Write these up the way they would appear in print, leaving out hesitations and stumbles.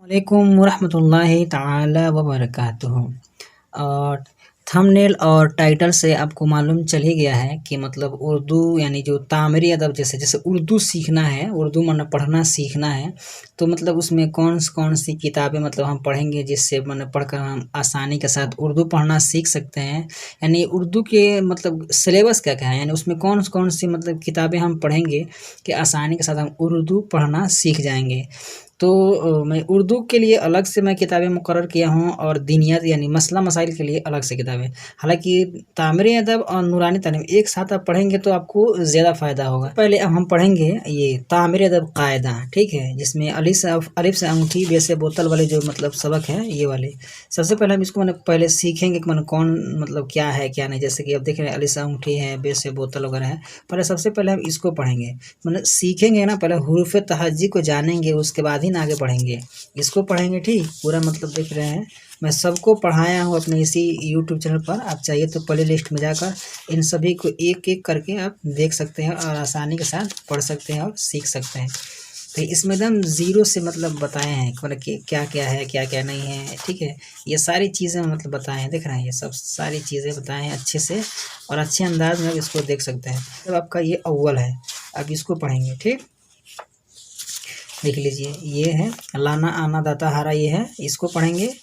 वालेकुम वरहमतुल्लाहि ताला वबरकातुहू। और थंबनेल और टाइटल से आपको मालूम चल ही गया है कि मतलब उर्दू यानी जो तामीरी अदब जैसे जैसे उर्दू सीखना है, उर्दू मतलब पढ़ना सीखना है, तो मतलब उसमें कौन सी किताबें मतलब हम पढ़ेंगे जिससे मतलब पढ़कर हम आसानी के साथ उर्दू पढ़ना सीख सकते हैं। यानी उर्दू के मतलब सिलेबस क्या है, यानी उसमें कौन सी मतलब किताबें हम पढ़ेंगे कि आसानी के साथ हम उर्दू पढ़ना सीख जाएंगे। तो मैं उर्दू के लिए अलग से मैं किताबें मुकर्रर किया हूँ और दीनियत यानी मसला मसाइल के लिए अलग से किताबें। हालाँकि तामीरी अदब और नूरानी तालीम एक साथ आप पढ़ेंगे तो आपको ज़्यादा फ़ायदा होगा। पहले अब हम पढ़ेंगे ये तामीरी अदब कायदा, ठीक है? जिसमें अलिफ से अंगूठी, बे से बोतल वाले जो मतलब सबक हैं ये वाले। सबसे पहले हम इसको माने पहले सीखेंगे कि माने कौन मतलब क्या है क्या नहीं। जैसे कि अब देख रहे हैं अलिफ से अंगूठी है, बे से बोतल वगैरह है। पहले सबसे पहले हम इसको पढ़ेंगे, मतलब सीखेंगे ना, पहले हुरूफ़ तहज्जी को जानेंगे, उसके बाद ही ना आगे बढ़ेंगे। इसको पढ़ेंगे, ठीक? पूरा मतलब देख रहे हैं मैं सबको पढ़ाया हूँ अपने इसी यूट्यूब चैनल पर। आप चाहिए तो प्ले लिस्ट में जाकर इन सभी को एक-एक करके आप देख सकते हैं और आसानी के साथ पढ़ सकते हैं और सीख सकते हैं। तो इसमें एकदम ज़ीरो से मतलब बताए हैं मतलब कि क्या-क्या है, क्या-क्या नहीं है, ठीक है? ये सारी चीज़ें मतलब बताए हैं, देख रहे हैं? ये सब सारी चीज़ें बताए हैं अच्छे से और अच्छे अंदाज़ में इसको देख सकते हैं। अब आपका ये अव्वल है, अब इसको पढ़ेंगे, ठीक? देख लीजिए ये है लाना आना दाता हारा, ये है, इसको पढ़ेंगे।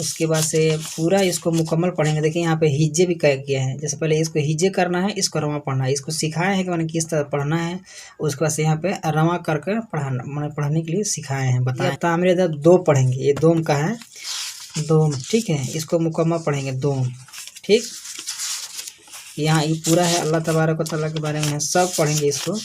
उसके बाद से पूरा इसको मुकम्मल पढ़ेंगे। देखिए यहाँ पे हिज्जे भी किए हैं। जैसे पहले इसको हिज्जे करना है, इसको रवां पढ़ना है। इसको सिखाए हैं कि मैंने किस तरह पढ़ना है। उसके बाद से यहाँ पे रवां करके पढ़ाना मैंने पढ़ने के लिए सिखाए हैं, बताएं। तामीरी अदब दो पढ़ेंगे, ये दोम का है, दोम, ठीक है? इसको मुकम्मल पढ़ेंगे, दोम, ठीक? यहाँ ये पूरा है, अल्लाह तबारक व तआला के बारे में है, सब पढ़ेंगे इसको।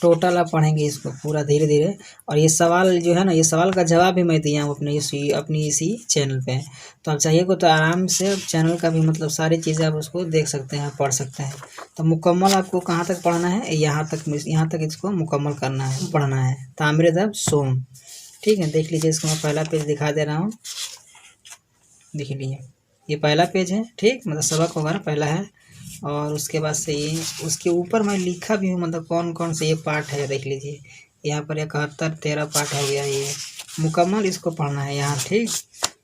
टोटल आप पढ़ेंगे इसको पूरा धीरे-धीरे। और ये सवाल जो है ना, ये सवाल का जवाब भी मैं दिया हूँ अपनी इसी चैनल पे। तो आप चाहिए तो आराम से चैनल का भी मतलब सारी चीज़ें आप उसको देख सकते हैं, पढ़ सकते हैं। तो मुकम्मल आपको कहाँ तक पढ़ना है? यहाँ तक इसको मुकम्मल करना है, पढ़ना है। तामीरी अदब सोम, ठीक है? देख लीजिए, इसको मैं पहला पेज दिखा दे रहा हूँ, देख लीजिए। ये पहला पेज है, ठीक? मतलब सबक वगैरह पहला है। और उसके बाद से ये उसके ऊपर मैं लिखा भी हूँ मतलब कौन से ये पार्ट है, देख लीजिए। यहाँ पर 71 13 पार्ट हो गया, ये मुकम्मल इसको पढ़ना है यहाँ, ठीक?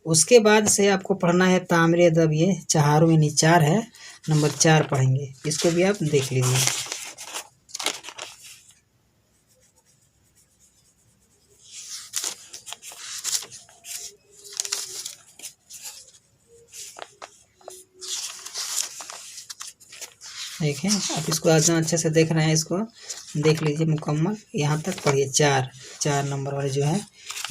उसके बाद से आपको पढ़ना है तामीरी अदब, ये चहारों यानी 4 है, नंबर 4 पढ़ेंगे। इसको भी आप देख लीजिए। देखें आप इसको आज अच्छे से देख रहे हैं, इसको देख लीजिए मुकम्मल। यहाँ तक पढ़िए, 4 नंबर वाले जो है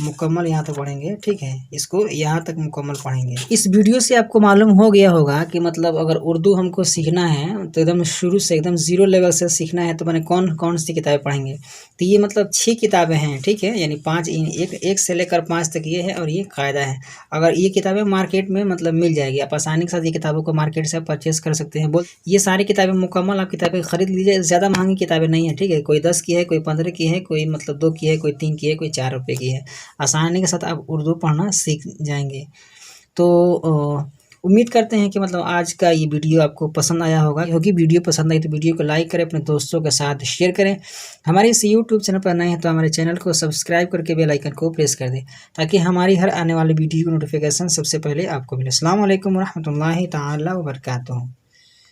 मुकम्मल यहाँ तक पढ़ेंगे, ठीक है? इसको यहाँ तक मुकम्मल पढ़ेंगे। इस वीडियो से आपको मालूम हो गया होगा कि मतलब अगर उर्दू हमको सीखना है तो एकदम शुरू से एकदम ज़ीरो लेवल से सीखना है तो मैंने कौन सी किताबें पढ़ेंगे। तो ये मतलब 6 किताबें हैं, ठीक है? यानी 5 एक से लेकर 5 तक ये है और ये कायदा है। अगर ये किताबें मार्केट में मतलब मिल जाएगी, आप आसानी के साथ ये किताबों को मार्केट से परचेज़ कर सकते हैं। ये सारी किताबें मुकम्मल आप किताबें खरीद लीजिए, ज़्यादा महंगी किताबें नहीं है, ठीक है? कोई 10 की है, कोई 15 की है, कोई मतलब 2 की है, कोई 3 की है, कोई 4 रुपये की है। आसानी के साथ आप उर्दू पढ़ना सीख जाएंगे। तो उम्मीद करते हैं कि मतलब आज का ये वीडियो आपको पसंद आया होगा। क्योंकि वीडियो पसंद आई तो वीडियो को लाइक करें, अपने दोस्तों के साथ शेयर करें। हमारे इस यूट्यूब चैनल पर नए हैं तो हमारे चैनल को सब्सक्राइब करके बेल आइकन को प्रेस कर दें ताकि हमारी हर आने वाली वीडियो की नोटिफिकेशन सबसे पहले आपको मिले। अस्सलाम वालेकुम रहमतुल्लाहि ताला व बरकातुहू।